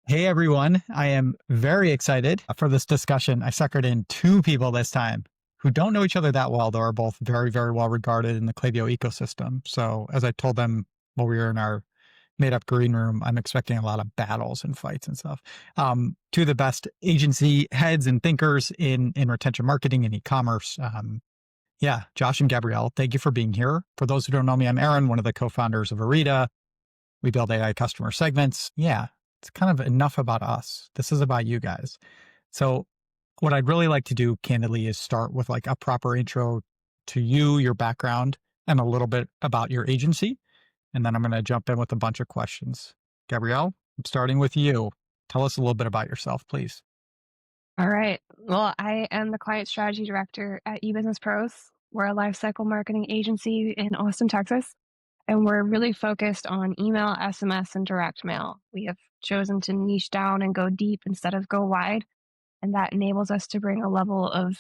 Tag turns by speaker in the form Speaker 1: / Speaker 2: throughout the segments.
Speaker 1: Hey everyone, I am very excited for this discussion. I suckered in two people this time who don't know each other that well, though are both very, very well regarded in the Klaviyo ecosystem. So, as I told them while we were in our made up green room, I'm expecting a lot of battles and fights and stuff. Two of the best agency heads and thinkers in retention marketing and e-commerce. Yeah, Josh and Gabrielle, thank you for being here. For those who don't know me, I'm Aaron, one of the co-founders of Arita. We build AI customer segments. Yeah, it's kind of enough about us. This is about you guys. So, what I'd really like to do, candidly, is start with like a proper intro to you, your background, and a little bit about your agency. And then I'm going to jump in with a bunch of questions. Gabrielle, I'm starting with you. Tell us a little bit about yourself, please.
Speaker 2: All right. Well, I am the client strategy director at eBusiness Pros. We're a lifecycle marketing agency in Austin, Texas, and we're really focused on email, SMS, and direct mail. We have chosen to niche down and go deep instead of go wide, and that enables us to bring a level of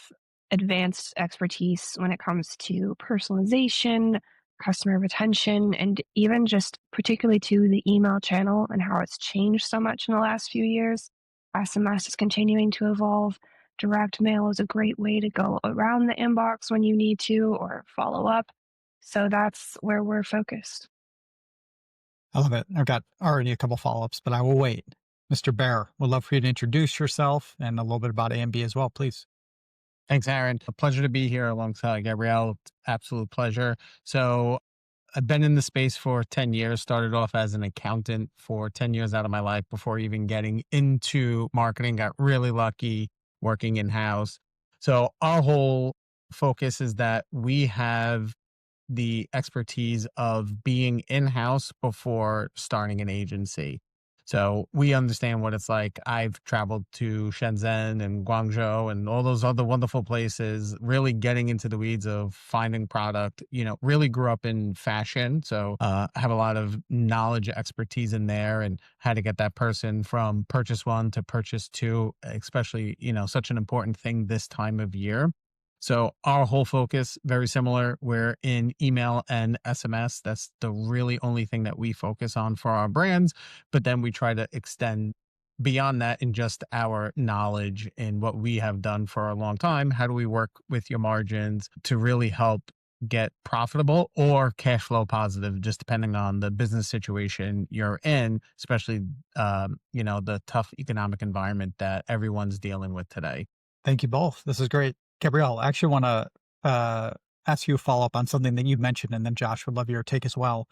Speaker 2: advanced expertise when it comes to personalization, customer retention, and even just particularly to the email channel and how it's changed so much in the last few years. SMS is continuing to evolve. Direct mail is a great way to go around the inbox when you need to or follow up. So that's where we're focused.
Speaker 1: I love it. I've got already a couple follow ups, but I will wait. Mr. Bear, would love for you to introduce yourself and a little bit about AMB as well, please.
Speaker 3: Thanks, Aaron. A pleasure to be here alongside Gabrielle. Absolute pleasure. So, I've been in the space for 10 years, started off as an accountant for 10 years out of my life before even getting into marketing. Got really lucky working in house. So, our whole focus is that we have the expertise of being in house before starting an agency. So we understand what it's like. I've traveled to Shenzhen and Guangzhou and all those other wonderful places, really getting into the weeds of finding product, really grew up in fashion. So I have a lot of knowledge, expertise in there and how to get that person from purchase one to purchase two, especially, such an important thing this time of year. So our whole focus, very similar. We're in email and SMS. That's the really only thing that we focus on for our brands. But then we try to extend beyond that in just our knowledge in what we have done for a long time. How do we work with your margins to really help get profitable or cash flow positive, just depending on the business situation you're in, especially, the tough economic environment that everyone's dealing with today.
Speaker 1: Thank you both. This is great. Gabrielle, I actually want to ask you a follow up on something that you mentioned, and then Josh would love your take as well.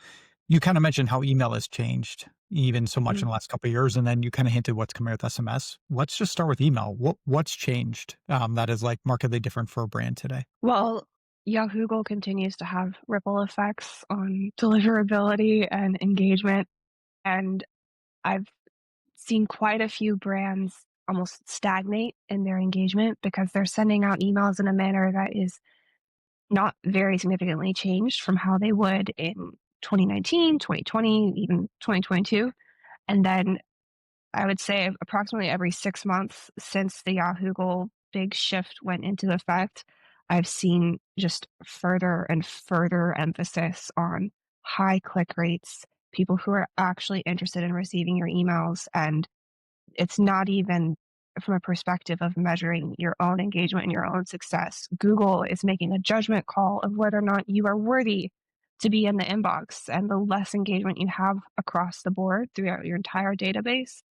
Speaker 1: You kind of mentioned how email has changed even so much in the last couple of years, and then you kind of hinted what's coming with SMS. Let's just start with email. What's changed that is like markedly different for a brand today?
Speaker 2: Well, Yahoo continues to have ripple effects on deliverability and engagement. And I've seen quite a few brands almost stagnate in their engagement because they're sending out emails in a manner that is not very significantly changed from how they would in 2019, 2020, even 2022. And then I would say approximately every 6 months since the Yahoo big shift went into effect, I've seen just further and further emphasis on high click rates, people who are actually interested in receiving your emails. And it's not even from a perspective of measuring your own engagement and your own success. Google is making a judgment call of whether or not you are worthy to be in the inbox. And the less engagement you have across the board throughout your entire database,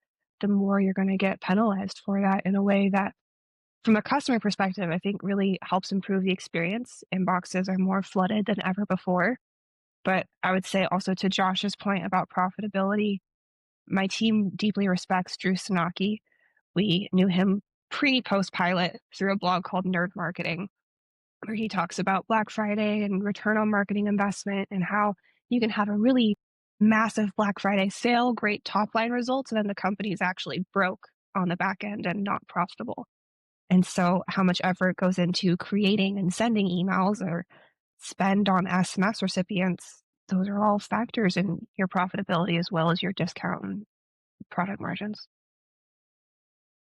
Speaker 2: the more you're going to get penalized for that in a way that, from a customer perspective, I think really helps improve the experience. Inboxes are more flooded than ever before. But I would say also to Josh's point about profitability, my team deeply respects Drew Sanaki. We knew him post pilot through a blog called Nerd Marketing, where he talks about Black Friday and return on marketing investment and how you can have a really massive Black Friday sale, great top line results, and then the company is actually broke on the back end and not profitable. And so, how much effort goes into creating and sending emails or spend on SMS recipients, those are all factors in your profitability as well as your discount and product margins.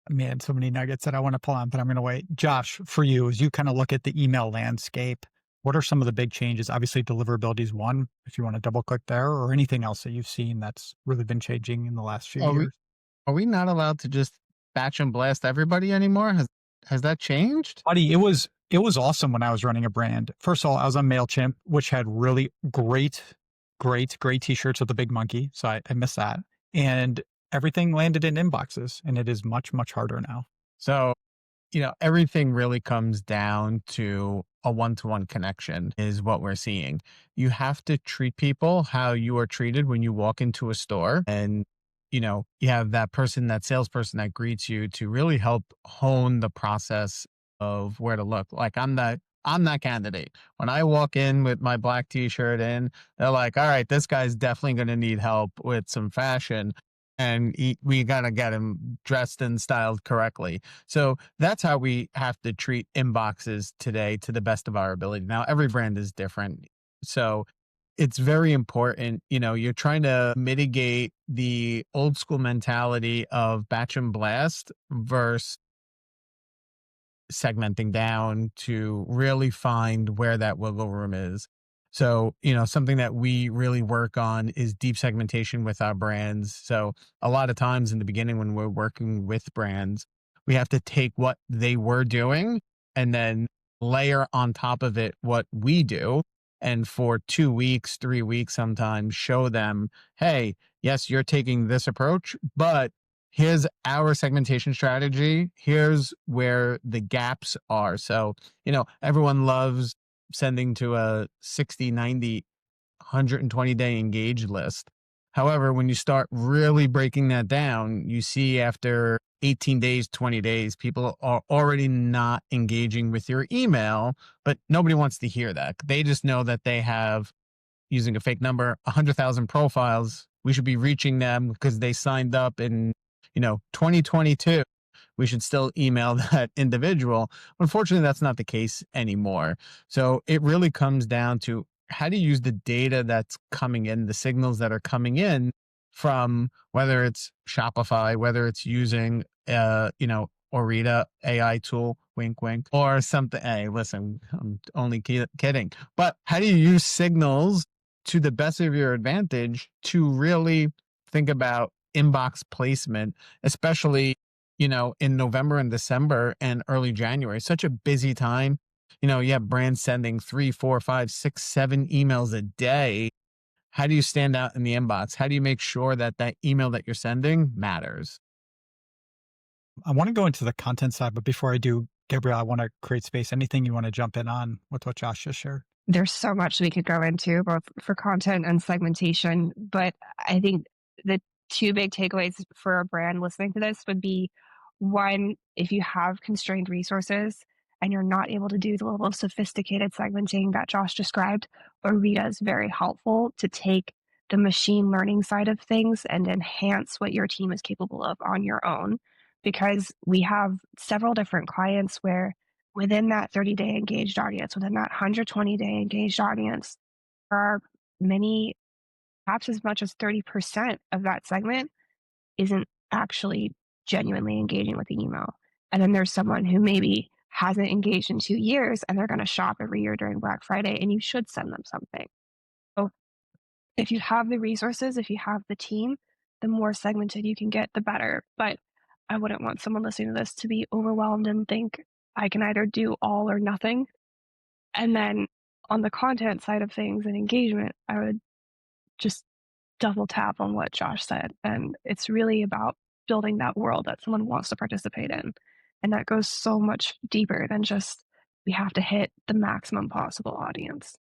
Speaker 1: Man, so many nuggets that I want to pull on, but I'm going to wait. Josh, for you, as you kind of look at the email landscape, what are some of the big changes? Obviously, deliverability is one, if you want to double click there, or anything else that you've seen that's really been changing in the last few
Speaker 3: Well,
Speaker 1: years.
Speaker 3: Are we not allowed to just batch and blast everybody anymore? Has that changed?
Speaker 1: Buddy, it was awesome when I was running a brand. First of all, I was on MailChimp, which had really great t-shirts with the big monkey. So I missed that. And everything landed in inboxes, and it is much, much harder now.
Speaker 3: So, everything really comes down to a one-to-one connection is what we're seeing. You have to treat people how you are treated when you walk into a store, and you have that person, that salesperson that greets you to really help hone the process of where to look. Like I'm that candidate. When I walk in with my black t-shirt in, they're like, all right, this guy's definitely going to need help with some fashion, and we got to get him dressed and styled correctly. So that's how we have to treat inboxes today to the best of our ability. Now, every brand is different. So it's very important. You're trying to mitigate the old school mentality of batch and blast versus segmenting down to really find where that wiggle room is. So, something that we really work on is deep segmentation with our brands. So, a lot of times in the beginning, when we're working with brands, we have to take what they were doing and then layer on top of it what we do. And for 2 weeks, 3 weeks, sometimes show them, hey, yes, you're taking this approach, but here's our segmentation strategy. Here's where the gaps are. So, everyone loves sending to a 60, 90, 120-day engaged list. However, when you start really breaking that down, you see after 18 days, 20 days, people are already not engaging with your email, but nobody wants to hear that. They just know that they have, using a fake number, 100,000 profiles. We should be reaching them because they signed up in 2022. We should still email that individual. Unfortunately, that's not the case anymore. So it really comes down to how do you use the data that's coming in, the signals that are coming in from whether it's Shopify, whether it's using, Orita AI tool, wink, wink, or something. Hey, listen, I'm only kidding. But how do you use signals to the best of your advantage to really think about inbox placement, especially, in November and December and early January? Such a busy time. You have brands sending 3, 4, 5, 6, 7 emails a day. How do you stand out in the inbox? How do you make sure that that email that you're sending matters?
Speaker 1: I want to go into the content side, but before I do, Gabrielle, I want to create space. Anything you want to jump in on with what Josh just shared?
Speaker 2: There's so much we could go into both for content and segmentation, but I think the two big takeaways for a brand listening to this would be one, if you have constrained resources and you're not able to do the level of sophisticated segmenting that Josh described, Arita is very helpful to take the machine learning side of things and enhance what your team is capable of on your own. Because we have several different clients where within that 30-day engaged audience, within that 120-day engaged audience, there are many, perhaps as much as 30% of that segment isn't actually genuinely engaging with the email. And then there's someone who maybe hasn't engaged in 2 years and they're going to shop every year during Black Friday, and you should send them something. So if you have the resources, if you have the team, the more segmented you can get, the better. But I wouldn't want someone listening to this to be overwhelmed and think I can either do all or nothing. And then on the content side of things and engagement, I would just double tap on what Josh said. And it's really about building that world that someone wants to participate in. And that goes so much deeper than just we have to hit the maximum possible audience.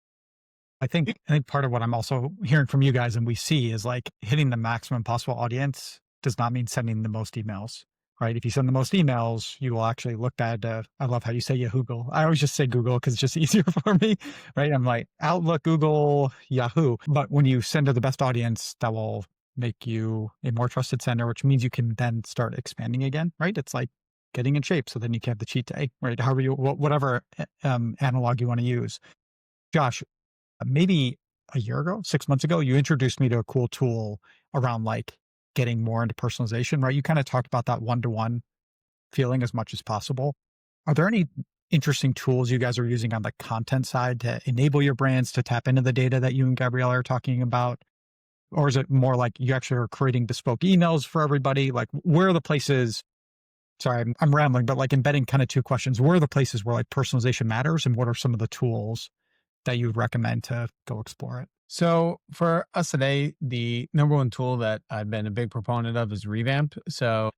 Speaker 1: I think part of what I'm also hearing from you guys and we see is like hitting the maximum possible audience does not mean sending the most emails, right? If you send the most emails, you will actually look at, I love how you say Yahoo. I always just say Google because it's just easier for me, right? I'm like Outlook, Google, Yahoo. But when you send to the best audience, that will make you a more trusted sender, which means you can then start expanding again, right? It's like getting in shape. So then you can have the cheat day, right? However whatever analog you want to use. Josh, maybe a year ago, 6 months ago, you introduced me to a cool tool around like getting more into personalization, right? You kind of talked about that one-to-one feeling as much as possible. Are there any interesting tools you guys are using on the content side to enable your brands to tap into the data that you and Gabrielle are talking about? Or is it more like you actually are creating bespoke emails for everybody? Like, where are the places? Sorry, I'm rambling, but like embedding kind of two questions. Where are the places where like personalization matters, and what are some of the tools that you would recommend to go explore it?
Speaker 3: So for us today, the number one tool that I've been a big proponent of is Revamp. So,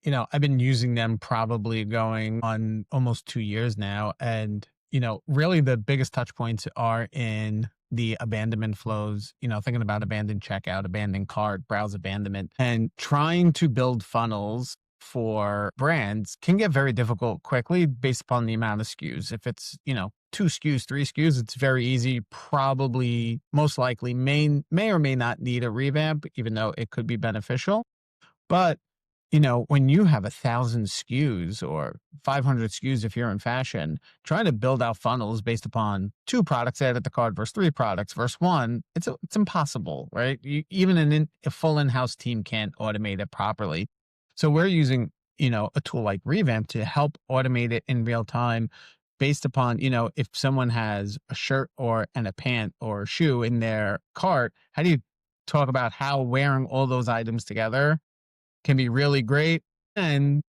Speaker 3: I've been using them probably going on almost 2 years now. And, really the biggest touch points are in the abandonment flows, thinking about abandoned checkout, abandoned cart, browse abandonment, and trying to build funnels for brands can get very difficult quickly based upon the amount of SKUs. If it's, two SKUs, three SKUs, it's very easy. Probably most likely may or may not need a revamp, even though it could be beneficial. But when you have 1,000 SKUs or 500 SKUs, if you're in fashion, trying to build out funnels based upon 2 products added to cart versus 3 products versus 1, it's impossible, right? Even a full in-house team can't automate it properly. So we're using, a tool like Revamp to help automate it in real time based upon, if someone has a shirt and a pant or a shoe in their cart, how do you talk about how wearing all those items together can be really great. And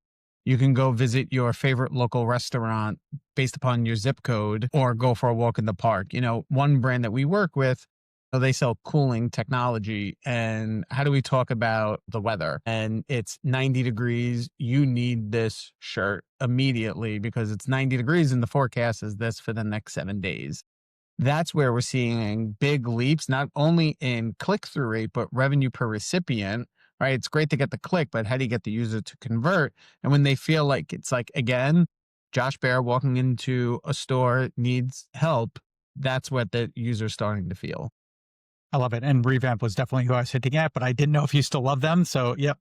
Speaker 3: you can go visit your favorite local restaurant based upon your zip code or go for a walk in the park. One brand that we work with, they sell cooling technology. And how do we talk about the weather? And it's 90 degrees. You need this shirt immediately because it's 90 degrees and the forecast is this for the next 7 days. That's where we're seeing big leaps, not only in click-through rate, but revenue per recipient, right? It's great to get the click, but how do you get the user to convert? And when they feel like it's like, again, Josh Bear walking into a store needs help, that's what the user's starting to feel.
Speaker 1: I love it. And Revamp was definitely who I was hitting at, but I didn't know if you still love them. So, yep.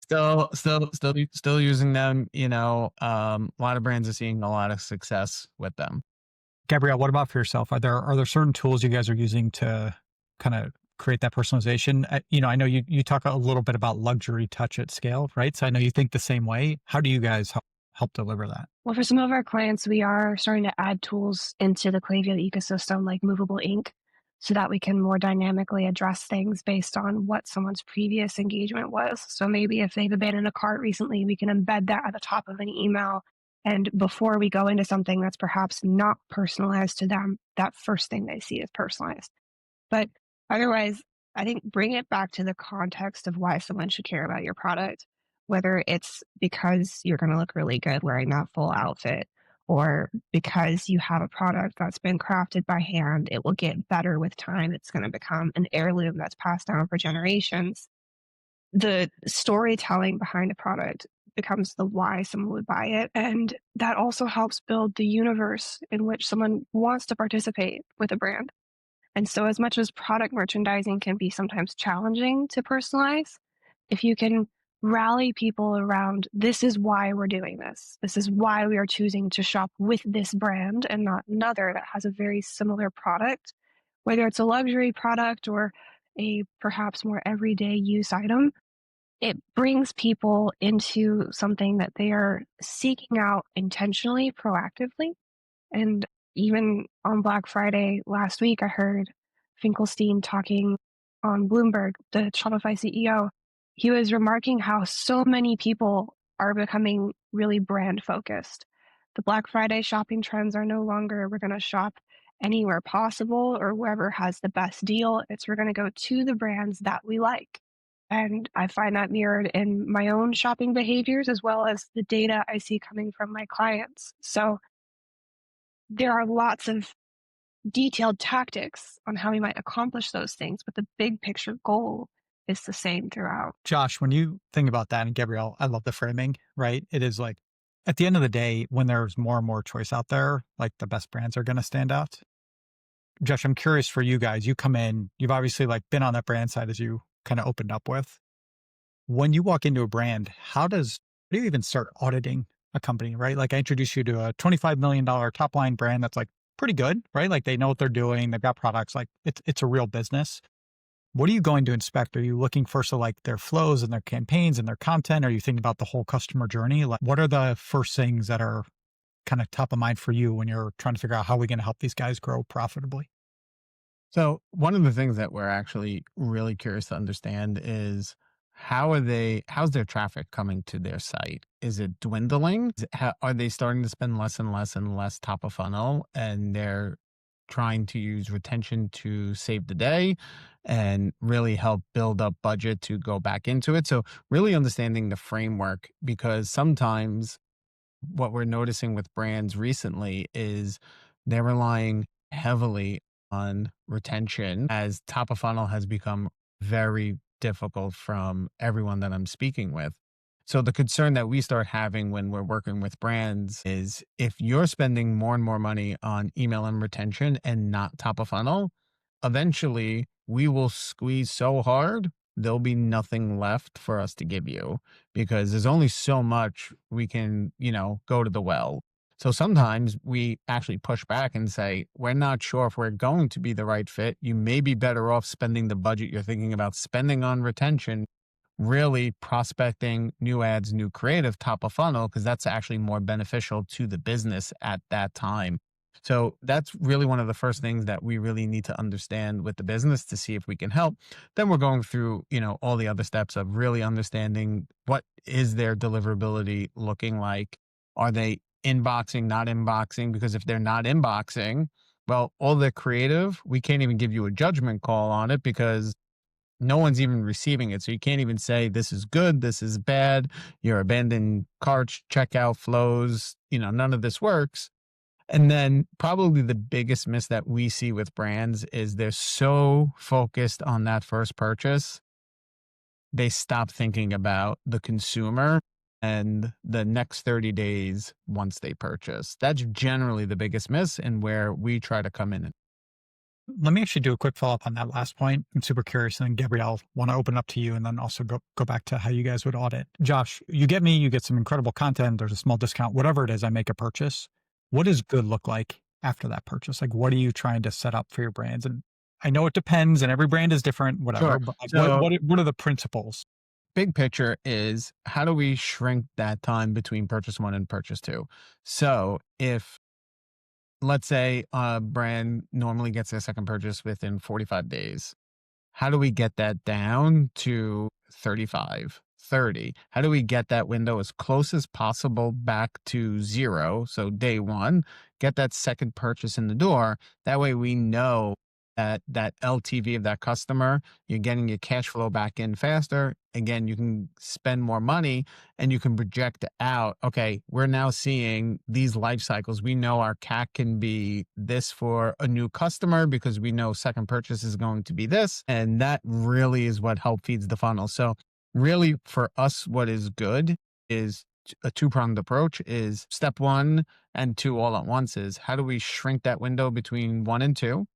Speaker 3: Still using them. A lot of brands are seeing a lot of success with them.
Speaker 1: Gabrielle, what about for yourself? Are there certain tools you guys are using to kind of create that personalization? I know you talk a little bit about luxury touch at scale, right? So I know you think the same way. How do you guys help deliver that?
Speaker 2: Well, for some of our clients, we are starting to add tools into the Klaviyo ecosystem like movable ink so that we can more dynamically address things based on what someone's previous engagement was. So maybe if they've abandoned a cart recently, we can embed that at the top of an email. And before we go into something that's perhaps not personalized to them, that first thing they see is personalized. But otherwise, I think bring it back to the context of why someone should care about your product, whether it's because you're going to look really good wearing that full outfit or because you have a product that's been crafted by hand. It will get better with time. It's going to become an heirloom that's passed down for generations. The storytelling behind a product becomes the why someone would buy it. And that also helps build the universe in which someone wants to participate with a brand. And so, as much as product merchandising can be sometimes challenging to personalize, if you can rally people around this is why we're doing this, this is why we are choosing to shop with this brand and not another that has a very similar product, whether it's a luxury product or a perhaps more everyday use item, it brings people into something that they are seeking out intentionally, proactively. And even on Black Friday last week, I heard Finkelstein talking on Bloomberg, the Shopify CEO. He was remarking how so many people are becoming really brand focused. The Black Friday shopping trends are no longer we're going to shop anywhere possible or wherever has the best deal. It's we're going to go to the brands that we like. And I find that mirrored in my own shopping behaviors as well as the data I see coming from my clients. So there are lots of detailed tactics on how we might accomplish those things, but the big picture goal is the same throughout.
Speaker 1: Josh, when you think about that, and Gabrielle, I love the framing, right? It is like at the end of the day, when there's more and more choice out there, like the best brands are going to stand out. Josh, I'm curious for you guys. You come in, you've obviously like been on that brand side as you kind of opened up with. When you walk into a brand, how do you even start auditing a company, right? Like I introduce you to a $25 million top line brand that's like pretty good, right? Like they know what they're doing. They've got products, like it's a real business. What are you going to inspect? Are you looking first at like their flows and their campaigns and their content? Are you thinking about the whole customer journey? Like what are the first things that are kind of top of mind for you when you're trying to figure out how we're going to help these guys grow profitably?
Speaker 3: So one of the things that we're actually really curious to understand is how's their traffic coming to their site? Is it dwindling? Are they starting to spend less and less top of funnel, and they're trying to use retention to save the day and really help build up budget to go back into it? So really understanding the framework, because sometimes what we're noticing with brands recently is they're relying heavily on retention, as top of funnel has become very difficult from everyone that I'm speaking with. So the concern that we start having when we're working with brands is, if you're spending more and more money on email and retention and not top of funnel, eventually we will squeeze so hard, there'll be nothing left for us to give you, because there's only so much we can, go to the well. So sometimes we actually push back and say, we're not sure if we're going to be the right fit. You may be better off spending the budget you're thinking about spending on retention, really prospecting new ads, new creative top of funnel, because that's actually more beneficial to the business at that time. So that's really one of the first things that we really need to understand with the business to see if we can help. Then we're going through, all the other steps of really understanding what is their deliverability looking like. Are they inboxing, not inboxing? Because if they're not inboxing, well, all the creative, we can't even give you a judgment call on it, because no one's even receiving it. So you can't even say this is good, this is bad, your abandoned carts, checkout flows, none of this works. And then probably the biggest miss that we see with brands is they're so focused on that first purchase, they stop thinking about the consumer and the next 30 days once they purchase. That's generally the biggest miss, and where we try to come in.
Speaker 1: Let me actually do a quick follow up on that last point. I'm super curious. And then Gabrielle, want to open up to you and then also go back to how you guys would audit. Josh, you get me, you get some incredible content. There's a small discount, whatever it is, I make a purchase. What does good look like after that purchase? Like, what are you trying to set up for your brands? And I know it depends and every brand is different, whatever,
Speaker 3: Sure.
Speaker 1: but like,
Speaker 3: So
Speaker 1: what are the principles?
Speaker 3: big picture is, how do we shrink that time between purchase one and purchase two? So if, let's say, a brand normally gets their second purchase within 45 days, how do we get that down to 35, 30? How do we get that window as close as possible back to zero? So day one, get that second purchase in the door. That way we know that LTV of that customer, you're getting your cash flow back in faster. Again, you can spend more money and you can project out, okay, we're now seeing these life cycles. We know our CAC can be this for a new customer, because we know second purchase is going to be this. And that really is what help feeds the funnel. So really for us, what is good is a two-pronged approach. Is step one and two all at once is, how do we shrink that window between one and two?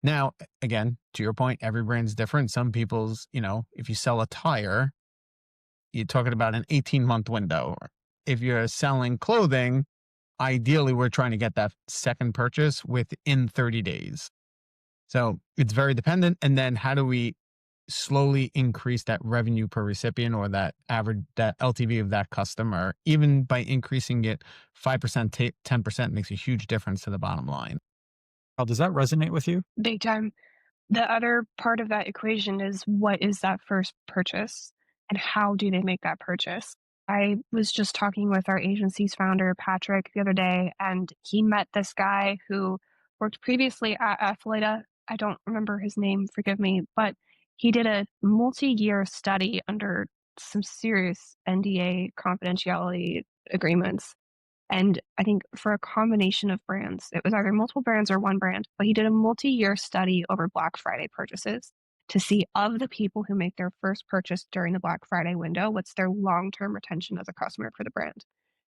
Speaker 3: Now, again, to your point, every brand's different. Some people's, if you sell a tire, you're talking about an 18-month window. If you're selling clothing, ideally, we're trying to get that second purchase within 30 days. So it's very dependent. And then how do we slowly increase that revenue per recipient, or that average, that LTV of that customer? Even by increasing it 5%, 10% makes a huge difference to the bottom line.
Speaker 1: Does that resonate with you?
Speaker 2: Big time. The other part of that equation is, what is that first purchase and how do they make that purchase? I was just talking with our agency's founder, Patrick, the other day, and he met this guy who worked previously at Athleta. I don't remember his name, forgive me, but he did a multi-year study under some serious NDA confidentiality agreements. And I think for a combination of brands, it was either multiple brands or one brand, but he did a multi-year study over Black Friday purchases to see, of the people who make their first purchase during the Black Friday window, what's their long-term retention as a customer for the brand.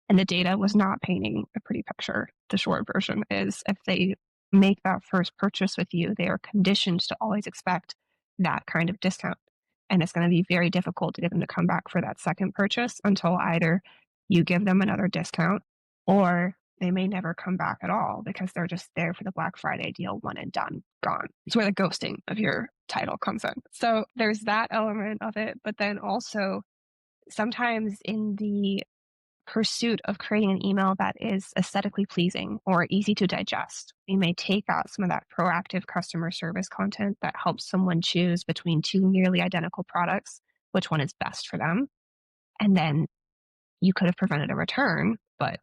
Speaker 2: And the data was not painting a pretty picture. The short version is, if they make that first purchase with you, they are conditioned to always expect that kind of discount. And it's going to be very difficult to get them to come back for that second purchase until either you give them another discount, or they may never come back at all because they're just there for the Black Friday deal, one and done, gone. It's where the ghosting of your title comes in. So there's that element of it. But then also, sometimes in the pursuit of creating an email that is aesthetically pleasing or easy to digest. We may take out some of that proactive customer service content that helps someone choose between two nearly identical products, which one is best for them. And then you could have prevented a return, but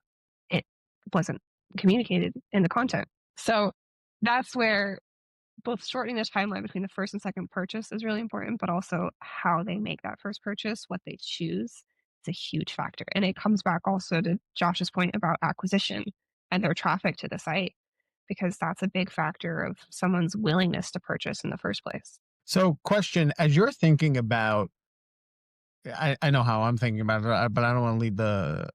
Speaker 2: it wasn't communicated in the content. So that's where both shortening the timeline between the first and second purchase is really important, but also how they make that first purchase, what they choose, is a huge factor. And it comes back also to Josh's point about acquisition and their traffic to the site, because that's a big factor of someone's willingness to purchase in the first place.
Speaker 3: So, question: as you're thinking about, I know how I'm thinking about it, but I don't want to lead the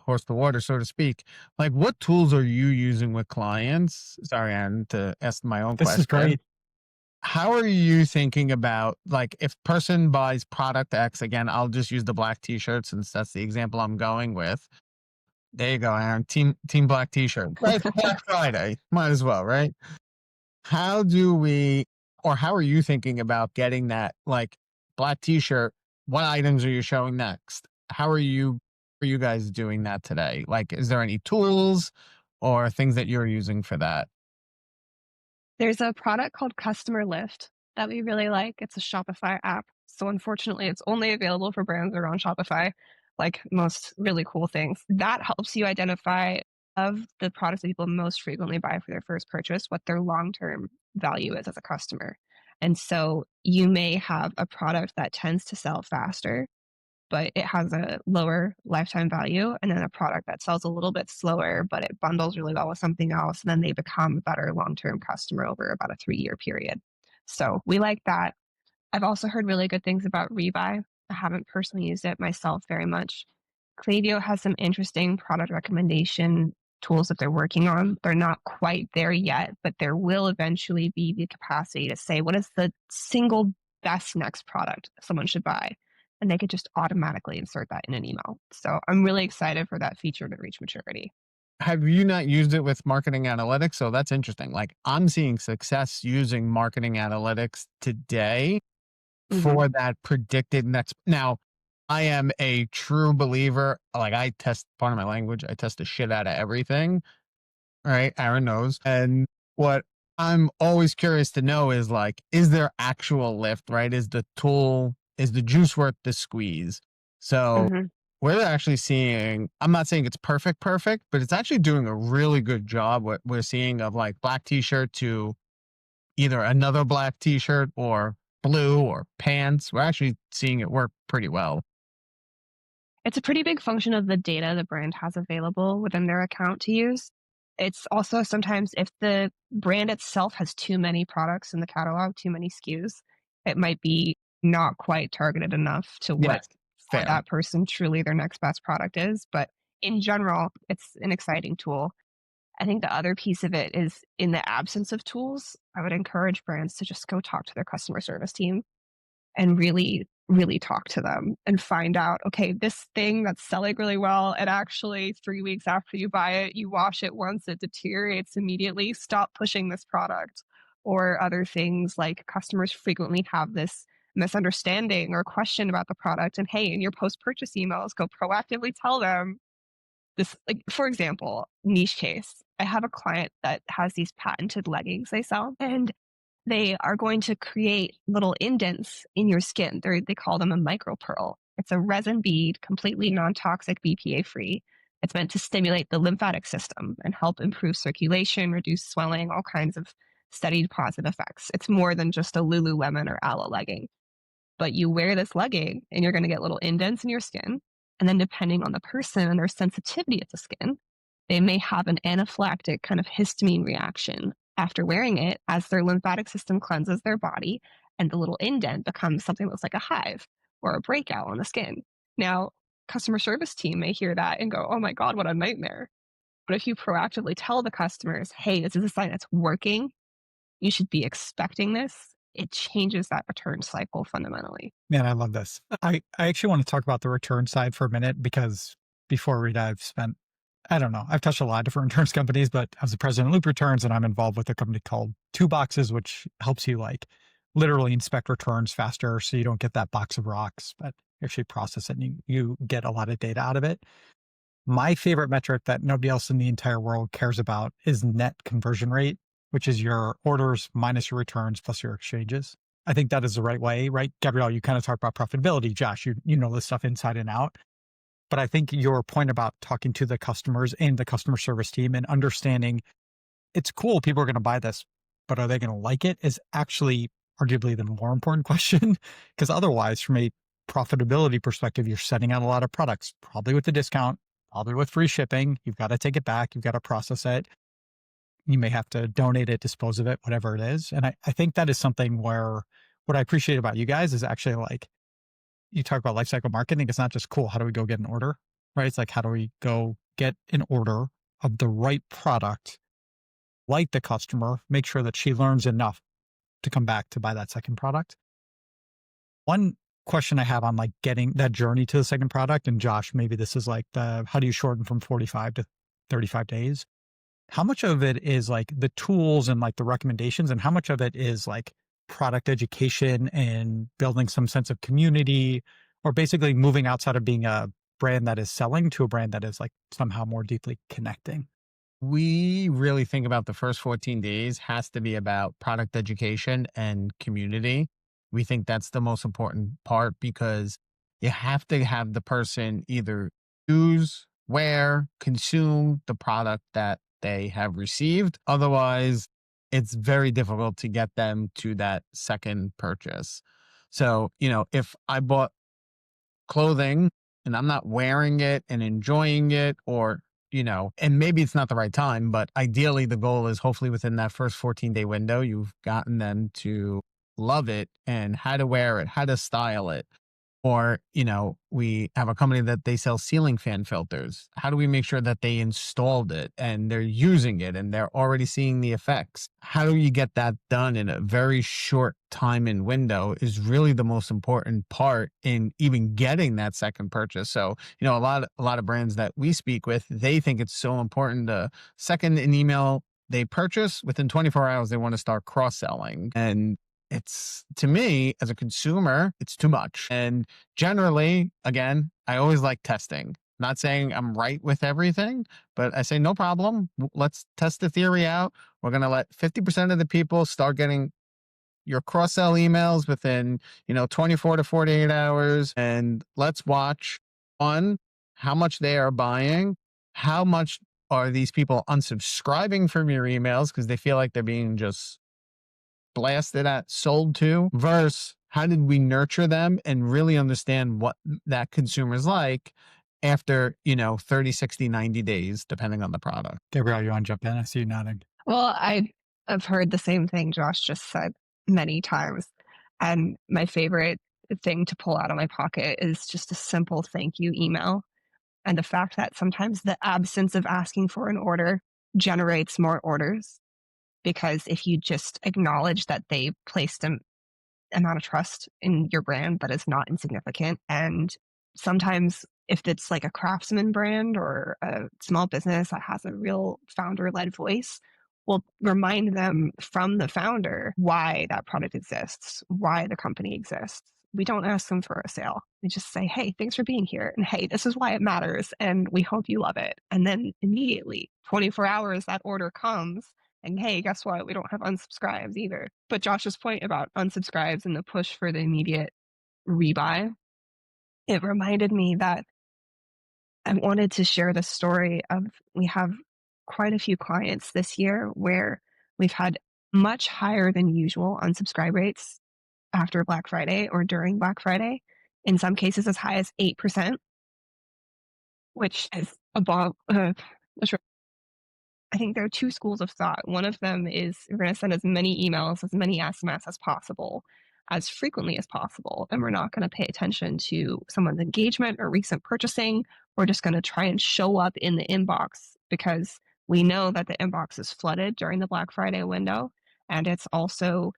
Speaker 3: horse to water, so to speak. Like, what tools are you using with clients? Sorry, Aaron, to ask my own
Speaker 1: This is
Speaker 3: question.
Speaker 1: great.
Speaker 3: How are you thinking about, like, if person buys product X, again, I'll just use the black t-shirt since that's the example I'm going with. There you go, Aaron. Team black t-shirt. Right, for Black Friday. Might as well, right? How do we, or how are you thinking about getting that, like, black t-shirt? What items are you showing next? How are you guys doing that today? Like, is there any tools or things that you're using for that?
Speaker 2: There's a product called Customer Lift that we really like. It's a Shopify app. So unfortunately, it's only available for brands that are on Shopify, like most really cool things. That helps you identify of the products that people most frequently buy for their first purchase, what their long-term value is as a customer. And so you may have a product that tends to sell faster, but it has a lower lifetime value, and then a product that sells a little bit slower, but it bundles really well with something else, and then they become a better long-term customer over about a 3-year period. So we like that. I've also heard really good things about Rebuy. I haven't personally used it myself very much. Klaviyo has some interesting product recommendation tools that they're working on. They're not quite there yet, but there will eventually be the capacity to say, what is the single best next product someone should buy? And they could just automatically insert that in an email. So I'm really excited for that feature to reach maturity.
Speaker 3: Have you not used it with marketing analytics? So that's interesting. Like, I'm seeing success using marketing analytics today
Speaker 2: Mhm.
Speaker 3: for that predicted next. Now, I am a true believer. Like, I test, part of my language, I test the shit out of everything. Right? Aaron knows. And what I'm always curious to know is, like, is there actual lift, right? Is the juice worth the squeeze? So
Speaker 2: Mhm.
Speaker 3: we're actually seeing, I'm not saying it's perfect, but it's actually doing a really good job. What we're seeing of, like, black t-shirt to either another black t-shirt or blue or pants. We're actually seeing it work pretty well.
Speaker 2: It's a pretty big function of the data the brand has available within their account to use. It's also sometimes if the brand itself has too many products in the catalog, too many SKUs, it might be not quite targeted enough to what
Speaker 3: Yes.
Speaker 2: for
Speaker 3: Fair.
Speaker 2: that person truly their next best product is. But in general, it's an exciting tool. I think the other piece of it is in the absence of tools, I would encourage brands to just go talk to their customer service team and really, really talk to them and find out, okay, this thing that's selling really well, and actually 3 weeks after you buy it, you wash it once, it deteriorates immediately. Stop pushing this product. Or other things like customers frequently have this misunderstanding or question about the product. And hey, in your post purchase emails, go proactively tell them this. Like, for example, niche case. I have a client that has these patented leggings they sell, and they are going to create little indents in your skin. They call them a micropearl. It's a resin bead, completely non toxic, BPA free. It's meant to stimulate the lymphatic system and help improve circulation, reduce swelling, all kinds of studied positive effects. It's more than just a Lululemon or Aloe legging. But you wear this legging and you're going to get little indents in your skin. And then, depending on the person and their sensitivity of the skin, they may have an anaphylactic kind of histamine reaction after wearing it as their lymphatic system cleanses their body, and the little indent becomes something that looks like a hive or a breakout on the skin. Now, customer service team may hear that and go, oh my God, what a nightmare. But if you proactively tell the customers, hey, this is a sign that's working, you should be expecting this, it changes that return cycle fundamentally.
Speaker 1: Man, I love this. I actually want to talk about the return side for a minute because before Rita, I've spent, I don't know, I've touched a lot of different returns companies, but I was the president of Loop Returns and I'm involved with a company called Two Boxes, which helps you like literally inspect returns faster so you don't get that box of rocks, but actually process it and you get a lot of data out of it. My favorite metric that nobody else in the entire world cares about is net conversion rate, which is your orders minus your returns plus your exchanges. I think that is the right way, right? Gabrielle, you kind of talked about profitability. Josh, you know this stuff inside and out. But I think your point about talking to the customers and the customer service team and understanding it's cool, people are going to buy this, but are they going to like it is actually arguably the more important question. Because otherwise, from a profitability perspective, you're sending out a lot of products, probably with a discount, probably with free shipping. You've got to take it back, you've got to process it. You may have to donate it, dispose of it, whatever it is. And I think that is something where what I appreciate about you guys is actually like, you talk about lifecycle marketing. It's not just cool. How do we go get an order? Right. It's like, how do we go get an order of the right product, like the customer, make sure that she learns enough to come back to buy that second product. One question I have on like getting that journey to the second product, and Josh, maybe this is like how do you shorten from 45 to 35 days? How much of it is like the tools and like the recommendations, and how much of it is like product education and building some sense of community, or basically moving outside of being a brand that is selling to a brand that is like somehow more deeply connecting?
Speaker 3: We really think about the first 14 days has to be about product education and community. We think that's the most important part because you have to have the person either use, wear, consume the product that they have received. Otherwise, it's very difficult to get them to that second purchase. So, if I bought clothing and I'm not wearing it and enjoying it, or, and maybe it's not the right time, but ideally the goal is hopefully within that first 14-day window, you've gotten them to love it and how to wear it, how to style it. Or, we have a company that they sell ceiling fan filters. How do we make sure that they installed it and they're using it and they're already seeing the effects? How do you get that done in a very short time and window is really the most important part in even getting that second purchase. So, a lot of brands that we speak with, they think it's so important to second an email they purchase within 24 hours, they want to start cross-selling. And it's, to me as a consumer, it's too much. And generally, again, I always like testing. Not saying I'm right with everything, but I say no problem. Let's test the theory out. We're going to let 50% of the people start getting your cross-sell emails within 24 to 48 hours, and let's watch on how much they are buying, how much are these people unsubscribing from your emails because they feel like they're being just blasted at, sold to, versus how did we nurture them and really understand what that consumer's like after 30, 60, 90 days, depending on the product.
Speaker 1: Gabrielle, you want to jump in? I see you nodding.
Speaker 2: Well, I've heard the same thing Josh just said many times. And my favorite thing to pull out of my pocket is just a simple thank you email. And the fact that sometimes the absence of asking for an order generates more orders. Because if you just acknowledge that they placed an amount of trust in your brand that is not insignificant, and sometimes if it's like a craftsman brand or a small business that has a real founder-led voice, we'll remind them from the founder why that product exists, why the company exists. We don't ask them for a sale. We just say, hey, thanks for being here. And hey, this is why it matters. And we hope you love it. And then immediately, 24 hours, that order comes. And hey, guess what? We don't have unsubscribes either. But Josh's point about unsubscribes and the push for the immediate rebuy, it reminded me that I wanted to share the story of we have quite a few clients this year where we've had much higher than usual unsubscribe rates after Black Friday or during Black Friday, in some cases as high as 8%, which is above. I think there are two schools of thought. One of them is we're going to send as many emails, as many SMS as possible, as frequently as possible. And we're not going to pay attention to someone's engagement or recent purchasing. We're just going to try and show up in the inbox because we know that the inbox is flooded during the Black Friday window. And it's also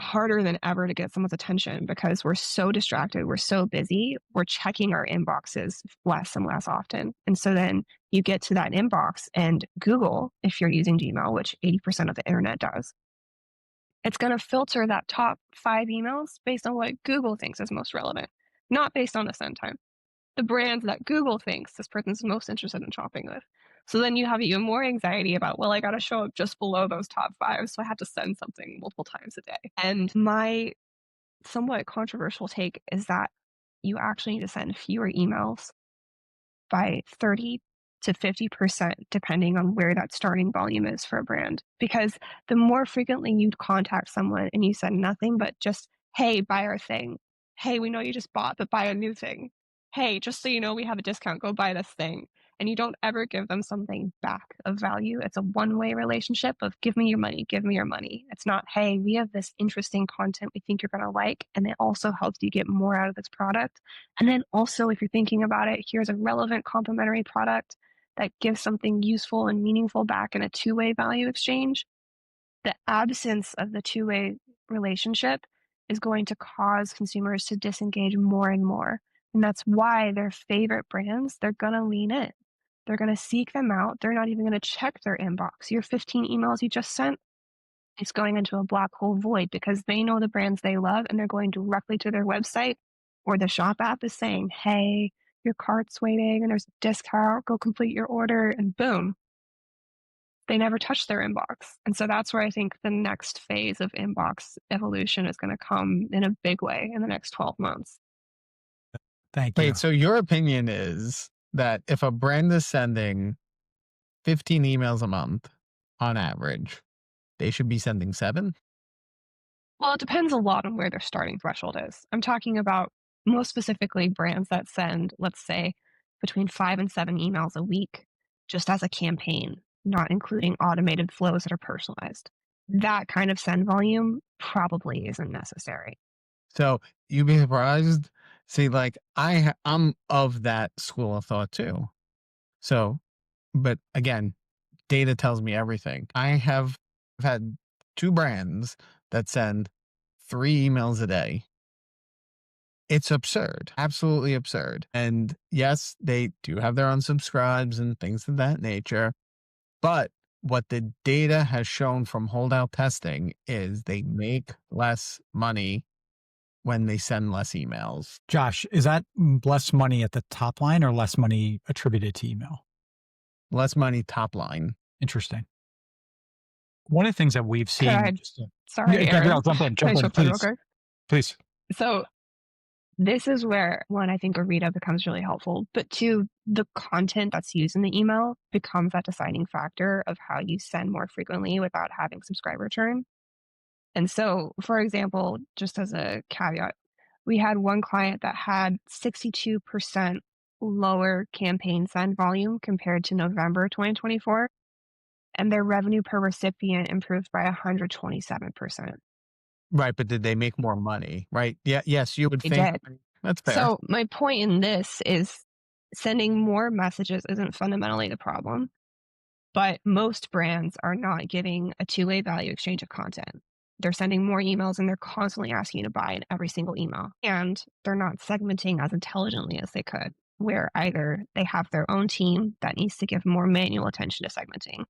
Speaker 2: harder than ever to get someone's attention because we're so distracted, we're so busy, we're checking our inboxes less and less often. And so then you get to that inbox and Google, if you're using Gmail, which 80% of the internet does, it's going to filter that top 5 emails based on what Google thinks is most relevant, not based on the send time. the brands that Google thinks this person's most interested in shopping with. So then you have even more anxiety about, well, I got to show up just below those top 5. So I have to send something multiple times a day. And my somewhat controversial take is that you actually need to send fewer emails by 30 to 50%, depending on where that starting volume is for a brand. Because the more frequently you contact someone and you send nothing but just, hey, buy our thing. Hey, we know you just bought, but buy a new thing. Hey, just so you know, we have a discount, go buy this thing. And you don't ever give them something back of value. It's a one-way relationship of give me your money, give me your money. It's not, hey, we have this interesting content we think you're going to like, and it also helps you get more out of this product. And then also, if you're thinking about it, here's a relevant complementary product that gives something useful and meaningful back in a two-way value exchange. The absence of the two-way relationship is going to cause consumers to disengage more and more. And that's why their favorite brands, they're going to lean in. They're going to seek them out. They're not even going to check their inbox. Your 15 emails you just sent, it's going into a black hole void because they know the brands they love and they're going directly to their website, or the shop app is saying, hey, your cart's waiting and there's a discount, go complete your order, and boom, they never touch their inbox. And so that's where I think the next phase of inbox evolution is going to come in a big way in the next 12 months.
Speaker 1: Thank you.
Speaker 3: Wait, so your opinion is that if a brand is sending 15 emails a month on average, they should be sending 7?
Speaker 2: Well, it depends a lot on where their starting threshold is. I'm talking about most specifically brands that send, let's say, between 5 and 7 emails a week just as a campaign, not including automated flows that are personalized. That kind of send volume probably isn't necessary.
Speaker 3: So you'd be surprised. See, like I'm of that school of thought too. So, but again, data tells me everything. I have had 2 brands that send 3 emails a day. It's absurd, absolutely absurd. And yes, they do have their unsubscribes and things of that nature. But what the data has shown from holdout testing is they make less money when they send less emails.
Speaker 1: Josh, is that less money at the top line or less money attributed to email?
Speaker 3: Less money top line.
Speaker 1: Interesting. One of the things that we've
Speaker 2: Could I,
Speaker 1: seen.
Speaker 2: sorry,
Speaker 1: Yeah,
Speaker 2: Aaron,
Speaker 1: Gabrielle, jump in,
Speaker 2: can I jump in real
Speaker 1: please.
Speaker 2: quick?
Speaker 1: Please.
Speaker 2: So this is where, one, I think Arita becomes really helpful, but two, the content that's used in the email becomes that deciding factor of how you send more frequently without having subscriber churn. And so, for example, just as a caveat, we had one client that had 62% lower campaign send volume compared to November 2024, and their revenue per recipient improved by 127%.
Speaker 3: Right, but did they make more money? Right? Yeah, yes, you would
Speaker 2: They
Speaker 3: think.
Speaker 2: did.
Speaker 3: That's fair.
Speaker 2: So my point in this is sending more messages isn't fundamentally the problem, but most brands are not giving a two-way value exchange of content. They're sending more emails and they're constantly asking you to buy in every single email. And they're not segmenting as intelligently as they could, where either they have their own team that needs to give more manual attention to segmenting,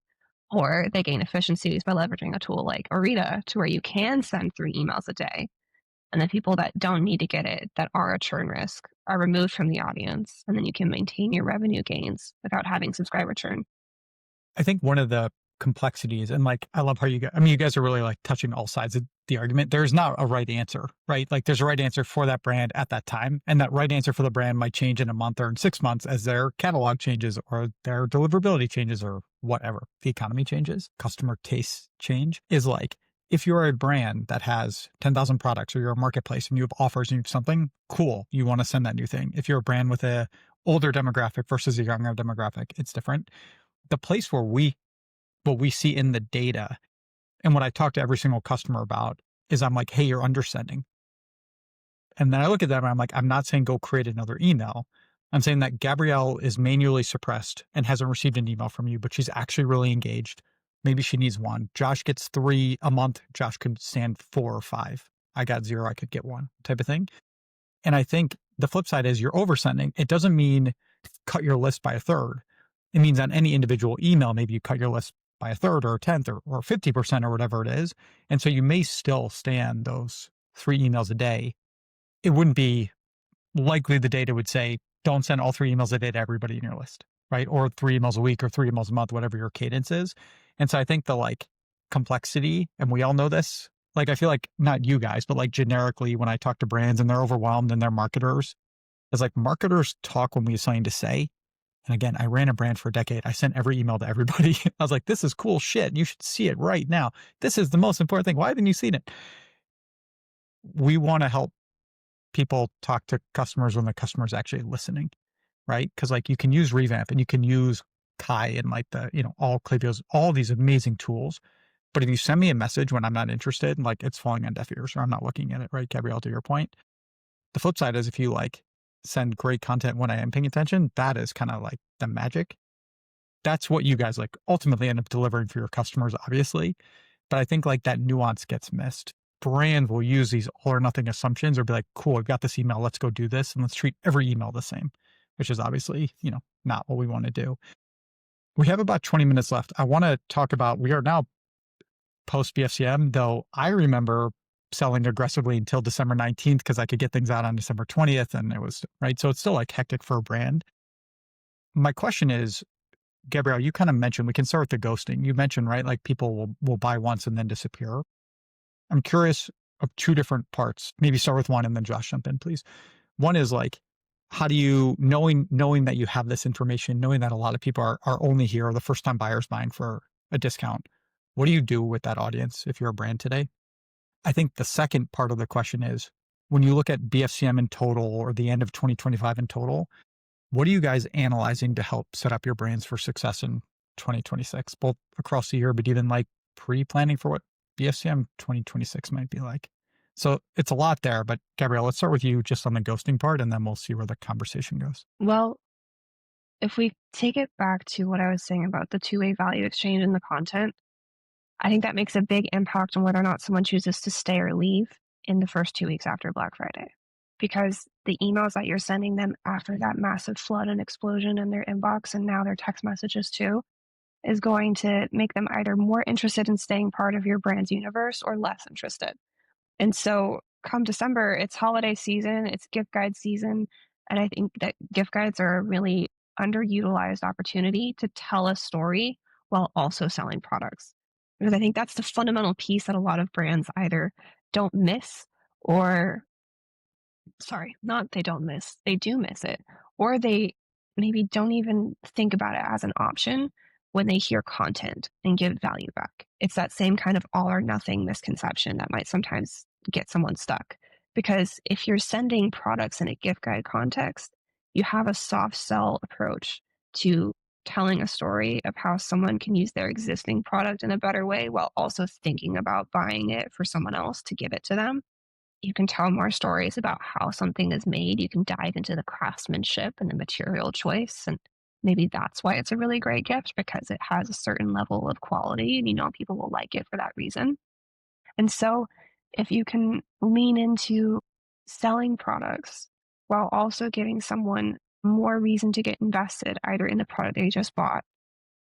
Speaker 2: or they gain efficiencies by leveraging a tool like Arita to where you can send 3 emails a day. And the people that don't need to get it, that are a churn risk, are removed from the audience. And then you can maintain your revenue gains without having subscriber churn.
Speaker 1: I think one of the complexities, and like, I love how you guys are really like touching all sides of the argument. There's not a right answer, right? Like there's a right answer for that brand at that time. And that right answer for the brand might change in a month or in 6 months as their catalog changes or their deliverability changes or whatever. The economy changes, customer tastes change. Is like, if you're a brand that has 10,000 products or you're a marketplace and you have offers and you have something cool, you want to send that new thing. If you're a brand with a older demographic versus a younger demographic, it's different. The place where what we see in the data and what I talk to every single customer about is I'm like, hey, you're undersending. And then I look at them and I'm like, I'm not saying go create another email. I'm saying that Gabrielle is manually suppressed and hasn't received an email from you, but she's actually really engaged. Maybe she needs 1. Josh gets 3 a month. Josh could stand 4 or 5. I got 0. I could get 1 type of thing. And I think the flip side is you're oversending. It doesn't mean cut your list by a third. It means on any individual email, maybe you cut your list by a third or a tenth or 50% or whatever it is. And so you may still stand those 3 emails a day. It wouldn't be likely the data would say don't send all 3 emails a day to everybody in your list, right? Or 3 emails a week or 3 emails a month, whatever your cadence is. And so I think the like complexity, and we all know this, like I feel like not you guys, but like generically when I talk to brands and they're overwhelmed and they're marketers, it's like marketers talk when we have something to say. And again, I ran a brand for a decade. I sent every email to everybody. I was like, this is cool shit. You should see it right now. This is the most important thing. Why haven't you seen it? We want to help people talk to customers when the customer's actually listening, right? Because like you can use Revamp and you can use Kai and like the, all Klaviyo's, all these amazing tools. But if you send me a message when I'm not interested, like it's falling on deaf ears or I'm not looking at it, right? Gabrielle, to your point. The flip side is if you like send great content when I am paying attention, that is kind of like the magic. That's what you guys like ultimately end up delivering for your customers, obviously. But I think like that nuance gets missed. Brand will use these all or nothing assumptions or be like, cool, I've got this email. Let's go do this. And let's treat every email the same, which is obviously, not what we want to do. We have about 20 minutes left. I want to talk about, we are now post BFCM, though I remember selling aggressively until December 19th because I could get things out on December 20th and it was right. So it's still like hectic for a brand. My question is, Gabrielle, you kind of mentioned, we can start with the ghosting. You mentioned, right? Like people will buy once and then disappear. I'm curious of 2 different parts. Maybe start with one and then Josh jump in, please. One is like, how do you, knowing that you have this information, knowing that a lot of people are only here, or the first time buyers buying for a discount, what do you do with that audience if you're a brand today? I think the second part of the question is, when you look at BFCM in total or the end of 2025 in total, what are you guys analyzing to help set up your brands for success in 2026, both across the year, but even like pre-planning for what BFCM 2026 might be like? So it's a lot there, but Gabrielle, let's start with you just on the ghosting part, and then we'll see where the conversation goes.
Speaker 2: Well, if we take it back to what I was saying about the two-way value exchange in the content, I think that makes a big impact on whether or not someone chooses to stay or leave in the first 2 weeks after Black Friday. Because the emails that you're sending them after that massive flood and explosion in their inbox, and now their text messages too, is going to make them either more interested in staying part of your brand's universe or less interested. And so come December, it's holiday season, it's gift guide season. And I think that gift guides are a really underutilized opportunity to tell a story while also selling products. Because I think that's the fundamental piece that a lot of brands either don't miss or, sorry, not they don't miss, they do miss it, or they maybe don't even think about it as an option when they hear content and give value back. It's that same kind of all or nothing misconception that might sometimes get someone stuck. Because if you're sending products in a gift guide context, you have a soft sell approach to telling a story of how someone can use their existing product in a better way while also thinking about buying it for someone else to give it to them. You can tell more stories about how something is made. You can dive into the craftsmanship and the material choice. And maybe that's why it's a really great gift, because it has a certain level of quality and you know people will like it for that reason. And so if you can lean into selling products while also giving someone more reason to get invested either in the product they just bought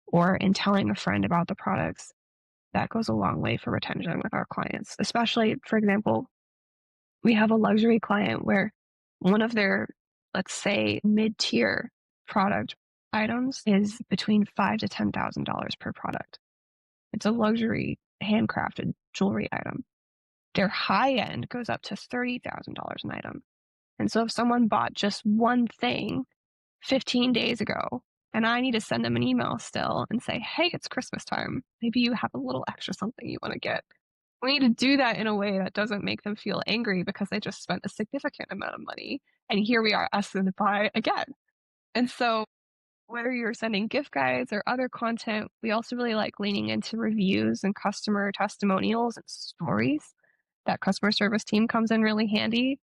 Speaker 2: or in telling a friend about the products, that goes a long way for retention with our clients. Especially, for example, we have a luxury client where one of their, let's say, mid-tier product items is between $5,000 to $10,000 per product. It's a luxury handcrafted jewelry item. Their high end goes up to $30,000 an item. And so if someone bought just one thing 15 days ago, and I need to send them an email still and say, hey, it's Christmas time. Maybe you have a little extra something you want to get. We need to do that in a way that doesn't make them feel angry because they just spent a significant amount of money. And here we are asking them to buy again. And so whether you're sending gift guides or other content, we also really like leaning into reviews and customer testimonials and stories. That customer service team comes in really handy.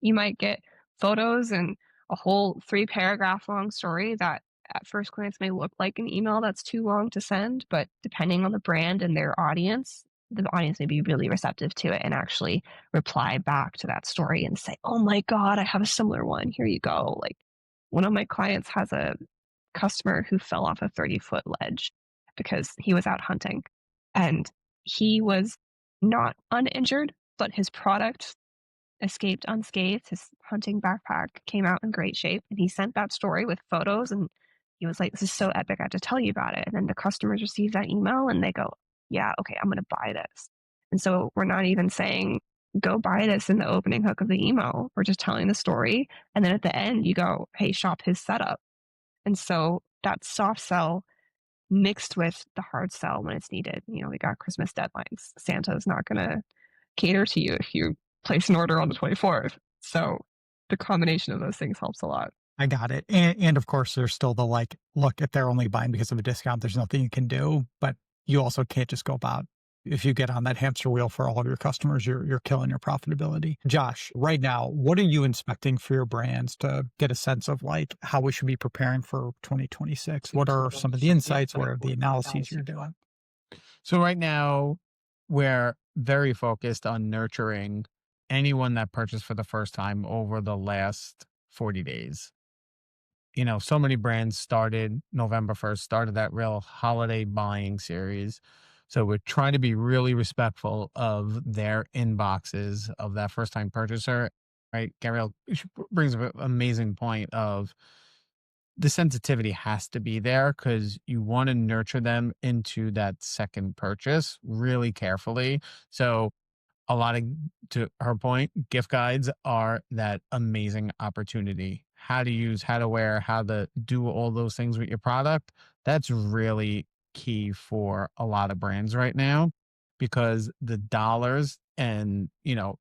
Speaker 2: You might get photos and a whole 3-paragraph long story that at first glance may look like an email that's too long to send, but depending on the brand and their audience, the audience may be really receptive to it and actually reply back to that story and say, oh my God, I have a similar one. Here you go. Like one of my clients has a customer who fell off a 30-foot ledge because he was out hunting and he was not uninjured, but his product escaped unscathed. His hunting backpack came out in great shape, and he sent that story with photos. And he was like, "This is so epic. I have to tell you about it." And then the customers receive that email and they go, "Yeah, okay, I'm going to buy this." And so we're not even saying, "Go buy this" in the opening hook of the email. We're just telling the story. And then at the end, you go, "Hey, shop his setup." And so that soft sell mixed with the hard sell when it's needed. We got Christmas deadlines. Santa's not going to cater to you if you place an order on the 24th. So the combination of those things helps a lot.
Speaker 1: I got it. And of course, there's still the like, look, if they're only buying because of a discount, there's nothing you can do. But you also can't just go about, if you get on that hamster wheel for all of your customers, you're killing your profitability. Josh, right now, what are you inspecting for your brands to get a sense of like how we should be preparing for 2026? What are some of the insights? What are the analyses you're doing?
Speaker 3: So right now, we're very focused on nurturing anyone that purchased for the first time over the last 40 days. So many brands started November 1st, started that real holiday buying series. So we're trying to be really respectful of their inboxes of that first time purchaser, right? Gabrielle brings up an amazing point of the sensitivity has to be there because you want to nurture them into that second purchase really carefully. So a lot of, to her point, gift guides are that amazing opportunity. How to use, how to wear, how to do all those things with your product. That's really key for a lot of brands right now because the dollars and,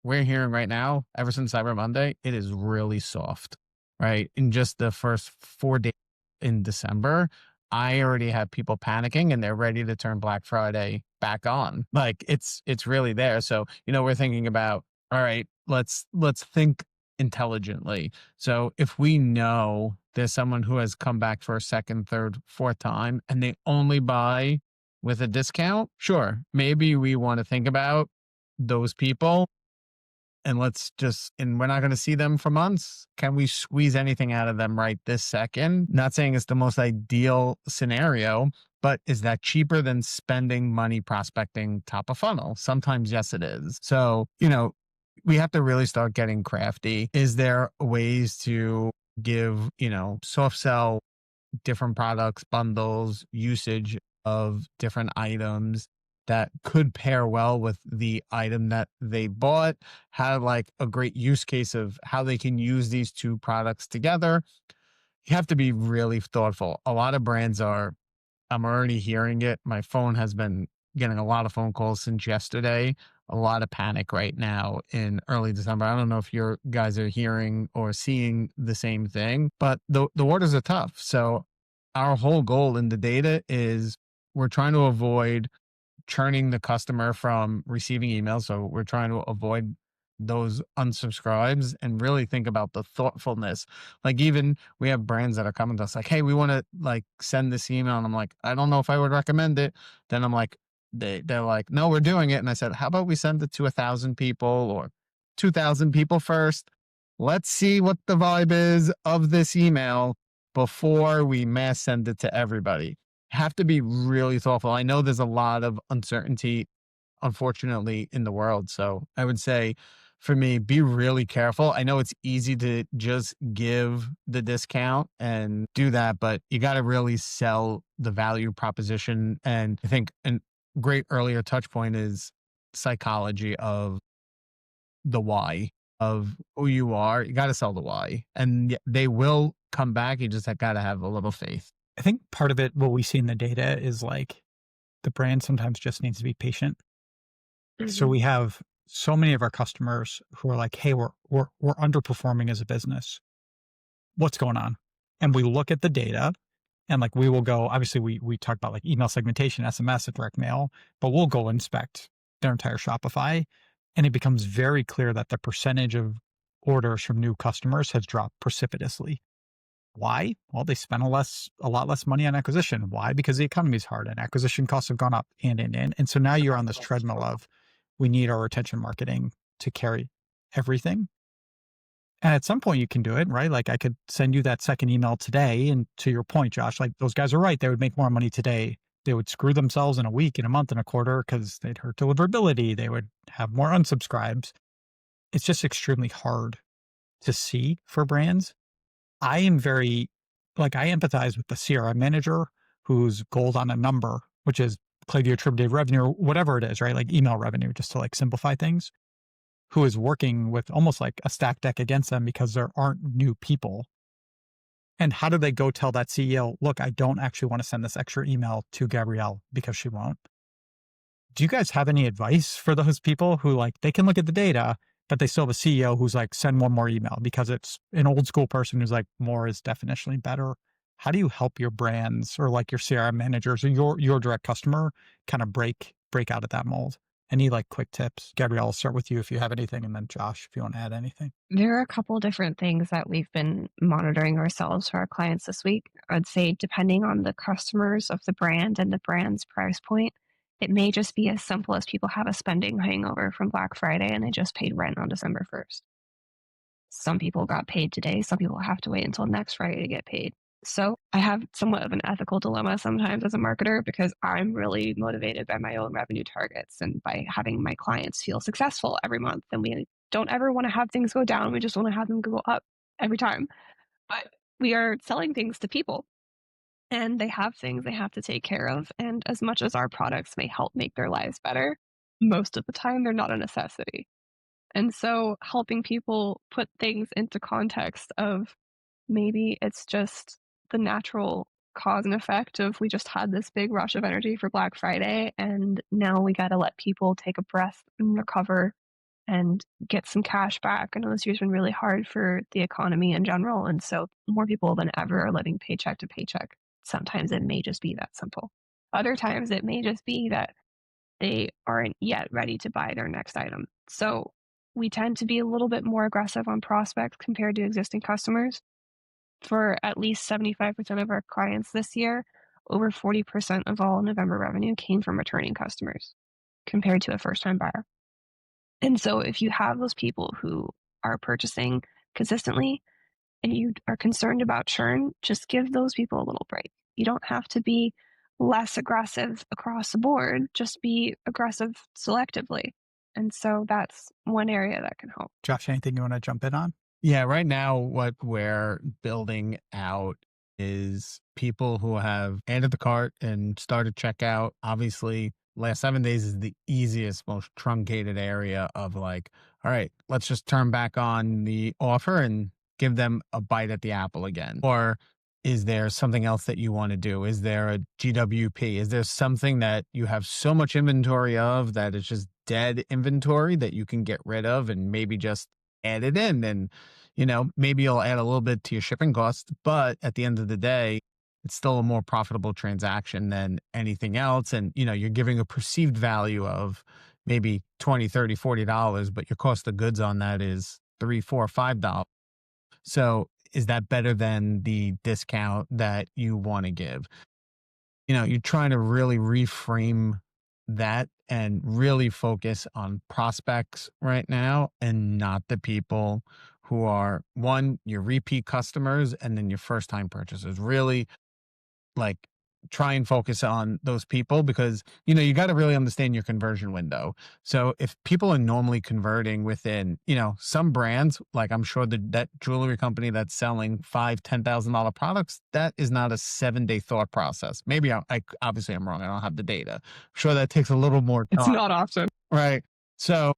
Speaker 3: we're hearing right now, ever since Cyber Monday, it is really soft, right? In just the first 4 days in December, I already have people panicking and they're ready to turn Black Friday back on. Like it's really there. So, we're thinking about, all right, let's think intelligently. So if we know there's someone who has come back for a second, third, fourth time and they only buy with a discount, sure, maybe we want to think about those people and and we're not going to see them for months. Can we squeeze anything out of them right this second? Not saying it's the most ideal scenario, but is that cheaper than spending money prospecting top of funnel? Sometimes, yes, it is. So, we have to really start getting crafty. Is there ways to give, soft sell different products, bundles, usage of different items that could pair well with the item that they bought, have like a great use case of how they can use these two products together. You have to be really thoughtful. A lot of brands I'm already hearing it. My phone has been getting a lot of phone calls since yesterday. A lot of panic right now in early December. I don't know if your guys are hearing or seeing the same thing, but the orders are tough. So our whole goal in the data is we're trying to avoid churning the customer from receiving emails. So we're trying to avoid those unsubscribes and really think about the thoughtfulness. Like even we have brands that are coming to us like, hey, we want to like send this email. And I'm like, I don't know if I would recommend it. Then I'm like, they're like, no, we're doing it. And I said, how about we send it to 1,000 people or 2,000 people first? Let's see what the vibe is of this email before we mass send it to everybody. Have to be really thoughtful. I know there's a lot of uncertainty, unfortunately, in the world. So I would say for me, be really careful. I know it's easy to just give the discount and do that, but you got to really sell the value proposition. And I think a great earlier touch point is psychology of the why of who you are. You got to sell the why and they will come back. You just got to have a little faith.
Speaker 1: I think part of it, what we see in the data is like the brand sometimes just needs to be patient. So we have so many of our customers who are like, hey, we're underperforming as a business. What's going on? And we look at the data and like we will go, obviously we talk about like email segmentation, SMS, and direct mail, but we'll go inspect their entire Shopify. And it becomes very clear that the percentage of orders from new customers has dropped precipitously. Why? Well, they spend a lot less money on acquisition. Why? Because the economy is hard and acquisition costs have gone up and so now you're on this treadmill of we need our retention marketing to carry everything. And at some point you can do it, right? Like I could send you that second email today. And to your point, Josh, like those guys are right. They would make more money today. They would screw themselves in a week, in a month, in a quarter, because they'd hurt deliverability. They would have more unsubscribes. it's just extremely hard to see for brands. I am very, like, I empathize with the CRM manager who's gold on a number, which is Klaviyo attributed revenue or whatever it is, right? Like email revenue, just to like simplify things, who is working with almost like a stack deck against them because there aren't new people. And how do they go tell that CEO, look, I don't actually want to send this extra email to Gabrielle because she won't? Do you guys have any advice for those people who like they can look at the data, but they still have a CEO who's like, send one more email because it's an old school person who's like, more is definitionally better? How do you help your brands or like your CRM managers or your direct customer kind of break out of that mold? Any like quick tips? Gabrielle, I'll start with you if you have anything, and then Josh, if you want to add anything.
Speaker 2: There are a couple different things that we've been monitoring ourselves for our clients this week. I'd say, depending on the customers of the brand and the brand's price point, it may just be as simple as people have a spending hangover from Black Friday and they just paid rent on December 1st. Some people got paid today. Some people have to wait until next Friday to get paid. So I have somewhat of an ethical dilemma sometimes as a marketer because I'm really motivated by my own revenue targets and by having my clients feel successful every month. And we don't ever want to have things go down. We just want to have them go up every time. But we are selling things to people and they have things they have to take care of. And as much as our products may help make their lives better, most of the time they're not a necessity. And so helping people put things into context of maybe it's just the natural cause and effect of we just had this big rush of energy for Black Friday and now we got to let people take a breath and recover and get some cash back. I know this year's been really hard for the economy in general, and so more people than ever are living paycheck to paycheck. Sometimes it may just be that simple. Other times it may just be that they aren't yet ready to buy their next item. So we tend to be a little bit more aggressive on prospects compared to existing customers. For at least 75% of our clients this year, over 40% of all November revenue came from returning customers compared to a first time buyer. And so if you have those people who are purchasing consistently and you are concerned about churn, just give those people a little break. You don't have to be less aggressive across the board, just be aggressive selectively. And so that's one area that can help.
Speaker 1: Josh, anything you want to jump in on?
Speaker 3: Yeah, right now, what we're building out is people who have entered the cart and started checkout. Obviously, last 7 days is the easiest, most truncated area of like, all right, let's just turn back on the offer and give them a bite at the apple again. Or is there something else that you want to do? Is there a GWP? Is there something that you have so much inventory of that is just dead inventory that you can get rid of and maybe just add it in? And maybe you'll add a little bit to your shipping cost, but at the end of the day, it's still a more profitable transaction than anything else. And, you're giving a perceived value of maybe 20, 30, $40, but your cost of goods on that is $3, $4, $5. So is that better than the discount that you want to give? You're trying to really reframe that and really focus on prospects right now and not the people who are one, your repeat customers and then your first time purchasers. Really like try and focus on those people because you got to really understand your conversion window. So if people are normally converting within some brands, like I'm sure that jewelry company that's selling $5,000-$10,000 products, that is not a 7-day thought process. Maybe I obviously I'm wrong, I don't have the data. I'm sure that takes a little more
Speaker 2: It's
Speaker 3: time.
Speaker 2: not often.
Speaker 3: Right. So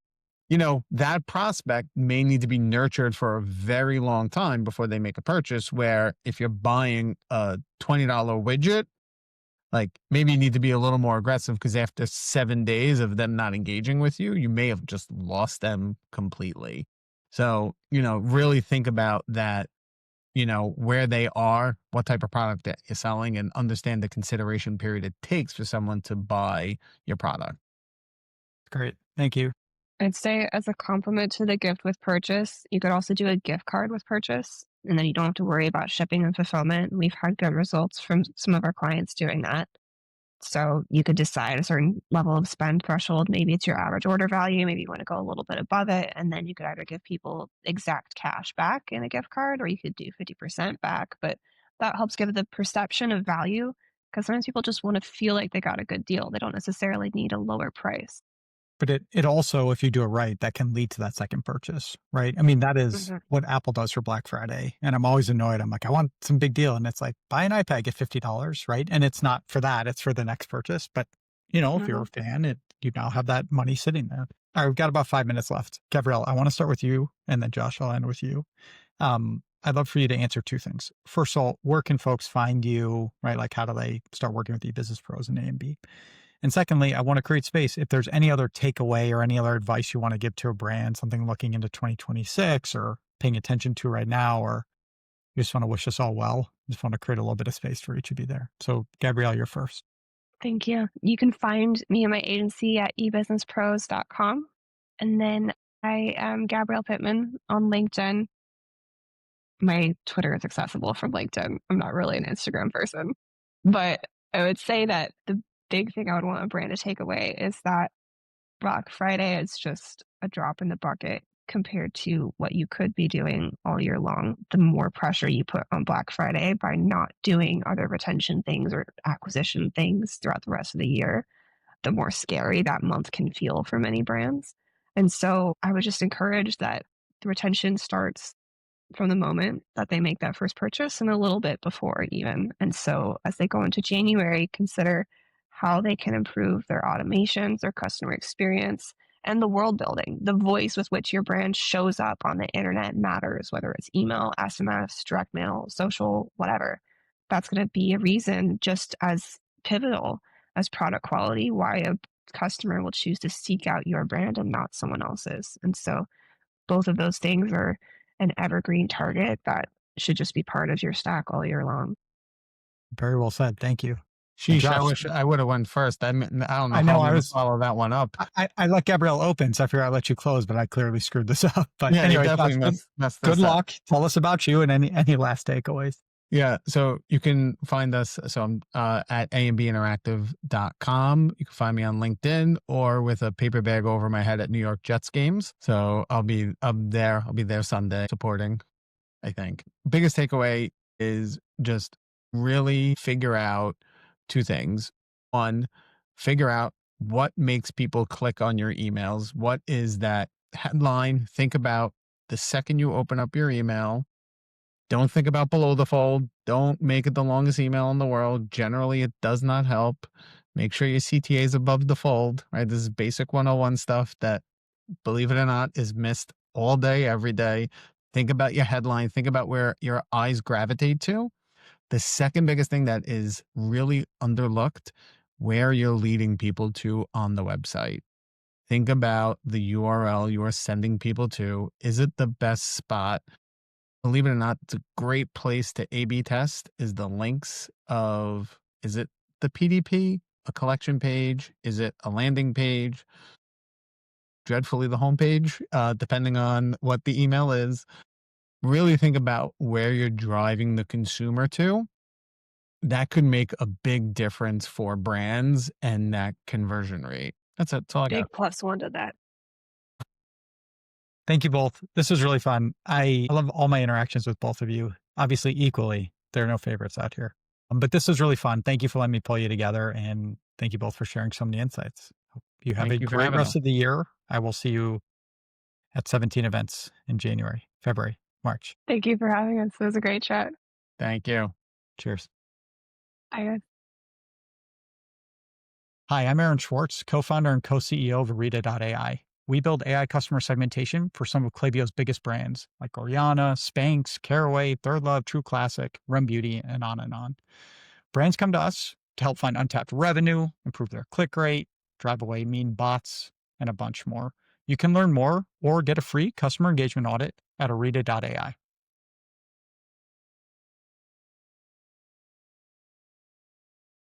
Speaker 3: that prospect may need to be nurtured for a very long time before they make a purchase, where if you're buying a $20 widget, like maybe you need to be a little more aggressive because after 7 days of them not engaging with you, you may have just lost them completely. So, really think about that, where they are, what type of product that you're selling, and understand the consideration period it takes for someone to buy your product.
Speaker 1: Great. Thank you.
Speaker 2: I'd say as a complement to the gift with purchase, you could also do a gift card with purchase, and then you don't have to worry about shipping and fulfillment. We've had good results from some of our clients doing that. So you could decide a certain level of spend threshold. Maybe it's your average order value. Maybe you want to go a little bit above it. And then you could either give people exact cash back in a gift card or you could do 50% back. But that helps give the perception of value because sometimes people just want to feel like they got a good deal. They don't necessarily need a lower price.
Speaker 1: But it also, if you do it right, that can lead to that second purchase, right? I mean, that is
Speaker 2: Mhm.
Speaker 1: what Apple does for Black Friday. And I'm always annoyed. I'm like, I want some big deal. And it's like, buy an iPad, get $50, right? And it's not for that, it's for the next purchase. But, if you're a
Speaker 2: Mhm.
Speaker 1: fan, you now have that money sitting there. All right, we've got about 5 minutes left. Gabrielle, I want to start with you. And then Josh, I'll end with you. I'd love for you to answer two things. First of all, where can folks find you, right? Like, how do they start working with e-business pros and A and B? And secondly, I want to create space. If there's any other takeaway or any other advice you want to give to a brand, something looking into 2026 or paying attention to right now, or you just want to wish us all well, just want to create a little bit of space for each of you there. So, Gabrielle, you're first.
Speaker 2: Thank you. You can find me and my agency at ebusinesspros.com. And then I am Gabrielle Pittman on LinkedIn. My Twitter is accessible from LinkedIn. I'm not really an Instagram person. But I would say that the big thing I would want a brand to take away is that Black Friday is just a drop in the bucket compared to what you could be doing all year long. The more pressure you put on Black Friday by not doing other retention things or acquisition things throughout the rest of the year, the more scary that month can feel for many brands. And so I would just encourage that the retention starts from the moment that they make that first purchase and a little bit before even. And so as they go into January, consider how they can improve their automations, their customer experience, and the world building. The voice with which your brand shows up on the internet matters, whether it's email, SMS, direct mail, social, whatever. That's going to be a reason just as pivotal as product quality, why a customer will choose to seek out your brand and not someone else's. And so both of those things are an evergreen target that should just be part of your stack all year long.
Speaker 1: Very well said. Thank you. And
Speaker 3: Sheesh, I
Speaker 1: Josh,
Speaker 3: wish I would have went first. I don't know
Speaker 1: I
Speaker 3: how
Speaker 1: know
Speaker 3: I'm
Speaker 1: I
Speaker 3: going to
Speaker 1: was,
Speaker 3: follow that one up.
Speaker 1: I let Gabrielle open, so I figured I'd let you close, but I clearly screwed this up. But
Speaker 3: Yeah, you
Speaker 1: anyway, Josh,
Speaker 3: definitely messed
Speaker 1: good
Speaker 3: this up.
Speaker 1: luck. Tell us about you and any last takeaways.
Speaker 3: Yeah, so you can find us. So I'm at ambinteractive.com. You can find me on LinkedIn or with a paper bag over my head at New York Jets games. So I'll be there. I'll be there Sunday supporting, I think. Biggest takeaway is just really figure out two things. One, figure out what makes people click on your emails. What is that headline? Think about the second you open up your email. Don't think about below the fold. Don't make it the longest email in the world. Generally, it does not help. Make sure your CTA is above the fold, right? This is basic 101 stuff that, believe it or not, is missed all day, every day. Think about your headline. Think about where your eyes gravitate to. The second biggest thing that is really underlooked, where you're leading people to on the website. Think about the URL you are sending people to. Is it the best spot? Believe it or not, it's a great place to A/B test is the links of, is it the PDP, a collection page? Is it a landing page? Dreadfully the homepage, depending on what the email is. Really think about where you're driving the consumer to. That could make a big difference for brands and that conversion rate. That's it. That's all I got.
Speaker 2: Big plus one to that.
Speaker 1: Thank you both. This was really fun. I love all my interactions with both of you. Obviously, equally, there are no favorites out here. But this was really fun. Thank you for letting me pull you together. And thank you both for sharing so many insights. Hope you have
Speaker 3: Thank
Speaker 1: a
Speaker 3: you for
Speaker 1: great
Speaker 3: having
Speaker 1: rest
Speaker 3: us.
Speaker 1: of the year. I will see you at 17 events in January, February, March.
Speaker 2: Thank you for having us. It was a great chat.
Speaker 3: Thank you.
Speaker 1: Cheers.
Speaker 2: Bye, guys.
Speaker 1: Hi, I'm Aaron Schwartz, co-founder and co-CEO of Arita.ai. We build AI customer segmentation for some of Klaviyo's biggest brands like Oriana, Spanx, Caraway, Third Love, True Classic, Run Beauty, and on and on. Brands come to us to help find untapped revenue, improve their click rate, drive away mean bots, and a bunch more. You can learn more or get a free customer engagement audit at Arita.ai.